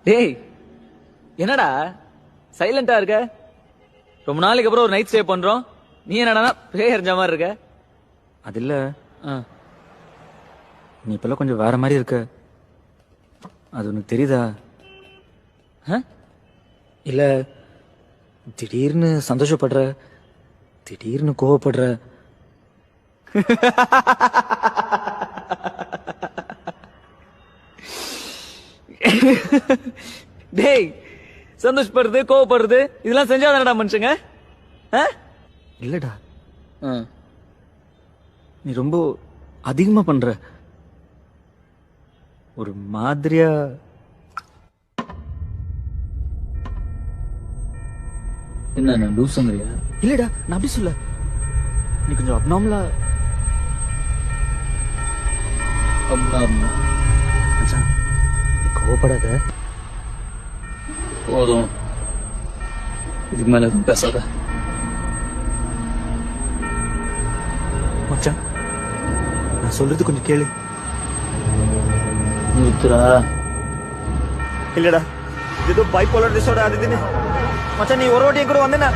டேய் என்னடா சைலண்டா இருக்க? ரொம்ப நாளைக்கு அப்புறம் ஒரு நைட் ஸ்டே பண்றோம், நீ என்னடா பேய் எறிஞ்ச மாதிரி இருக்க? அது இல்ல, நீ இப்பெல்லாம் கொஞ்சம் வேற மாதிரி இருக்க. அது உனக்கு தெரியுதா? இல்ல, திடீர்னு சந்தோஷப்படுற, திடீர்னு கோவப்படுற. டேய் சந்தோஷப்படுறது கோவப்படுறது இதெல்லாம் செஞ்சாதானடா மனுஷங்க? இல்லடா, நீ ரொம்ப அதிகமா பண்ற. ஒரு மாதிரியா என்ன லூசுங்கறியா? இல்லடா, நான் அப்படி சொல்ல. நீ கொஞ்சம் அப்நார்மலா. மச்சான், நீ கோவப்படாத. போதும், இதுக்கு மேல எதுவும் பேசாத. மச்சான், நான் சொல்றது கொஞ்சம் கேளு. நிறுத்துறா. இல்லடா, இது ஏதோ பைப்போலர் டிசார்டர் அது இதுன்னு. மச்சான், நீ ஒரு வாட்டி என் கூட வந்தேன்னா